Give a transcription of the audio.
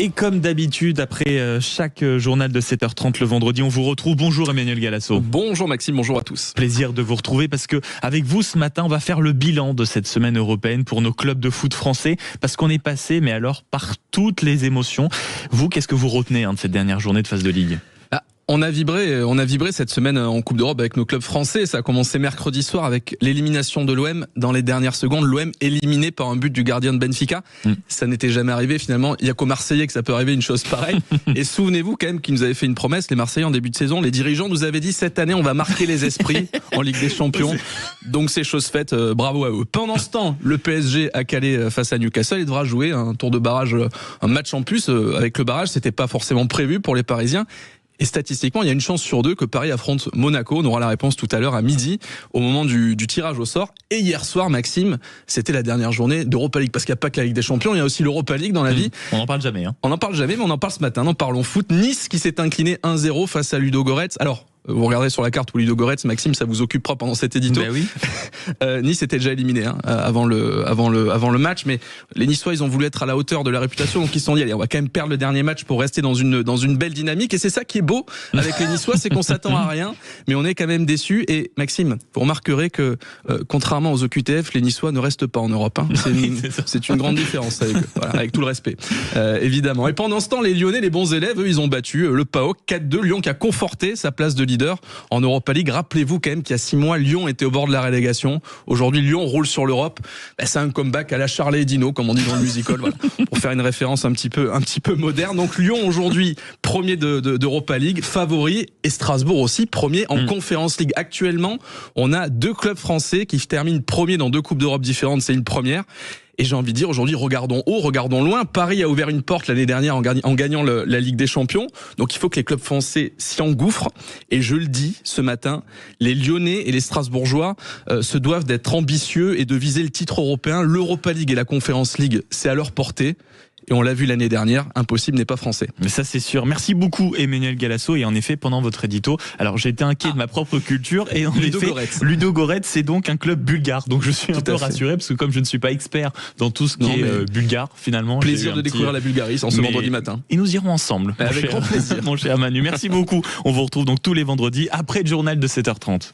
Et comme d'habitude, après chaque journal de 7h30 le vendredi, on vous retrouve. Bonjour Emmanuel Galasso. Bonjour Maxime, bonjour à tous. Plaisir de vous retrouver parce que avec vous ce matin, on va faire le bilan de cette semaine européenne pour nos clubs de foot français. Parce qu'on est passé, mais alors, par toutes les émotions. Vous, qu'est-ce que vous retenez de cette dernière journée de phase de Ligue ? On a vibré cette semaine en Coupe d'Europe avec nos clubs français. Ça a commencé mercredi soir avec l'élimination de l'OM dans les dernières secondes. L'OM éliminé par un but du gardien de Benfica. Ça n'était jamais arrivé finalement. Il n'y a qu'aux Marseillais que ça peut arriver une chose pareille. Et souvenez-vous quand même qu'ils nous avaient fait une promesse, les Marseillais en début de saison. Les dirigeants nous avaient dit cette année on va marquer les esprits en Ligue des Champions. Donc c'est chose faite, bravo à eux. Pendant ce temps, le PSG a calé face à Newcastle. Il devra jouer un tour de barrage, un match en plus avec le barrage. C'était pas forcément prévu pour les Parisiens. Et statistiquement, il y a une chance sur deux que Paris affronte Monaco. On aura la réponse tout à l'heure à midi, au moment du tirage au sort. Et hier soir, Maxime, c'était la dernière journée d'Europa League. Parce qu'il n'y a pas que la Ligue des Champions, il y a aussi l'Europa League dans la vie. On n'en parle jamais. On n'en parle jamais, mais on en parle ce matin. En parlons foot. Nice qui s'est incliné 1-0 face à Ludogorets. Alors, vous regarderez sur la carte où Ludogorets, Maxime, ça vous occupera pendant cet édito. Ben oui. Nice était déjà éliminé avant le match, mais les Niçois ils ont voulu être à la hauteur de la réputation, donc ils se sont dit allez, on va quand même perdre le dernier match pour rester dans une belle dynamique. Et c'est ça qui est beau avec les Niçois, c'est qu'on s'attend à rien, mais on est quand même déçus. Et Maxime, vous remarquerez que contrairement aux OQTF, les Niçois ne restent pas en Europe. C'est une grande différence avec tout le respect, évidemment. Et pendant ce temps, les Lyonnais, les bons élèves, eux, ils ont battu le PAOK 4-2. Lyon qui a conforté sa place de leader en Europa League. Rappelez-vous quand même qu'il y a 6 mois, Lyon était au bord de la relégation. Aujourd'hui, Lyon roule sur l'Europe. C'est un comeback à la Charlie et Dino, comme on dit dans le musical, voilà, pour faire une référence un petit peu moderne. Donc Lyon aujourd'hui premier d'Europa League, favori, et Strasbourg aussi premier en Conference League. Actuellement, on a 2 clubs français qui terminent premier dans 2 coupes d'Europe différentes. C'est une première. Et j'ai envie de dire aujourd'hui, regardons haut, regardons loin. Paris a ouvert une porte l'année dernière en gagnant la Ligue des Champions. Donc il faut que les clubs français s'y engouffrent. Et je le dis ce matin, les Lyonnais et les Strasbourgeois se doivent d'être ambitieux et de viser le titre européen. L'Europa League et la Conference League, c'est à leur portée. Et on l'a vu l'année dernière, impossible n'est pas français. Mais ça c'est sûr. Merci beaucoup Emmanuel Galasso. Et en effet, pendant votre édito, alors j'ai été inquiet de ma propre culture. Et en effet, Ludogorets, c'est donc un club bulgare. Donc je suis un peu rassuré parce que comme je ne suis pas expert dans tout ce qui est bulgare, finalement. Plaisir de découvrir la Bulgarie ce vendredi matin. Et nous irons ensemble. Avec grand plaisir. Mon cher Manu, merci beaucoup. On vous retrouve donc tous les vendredis après le journal de 7h30.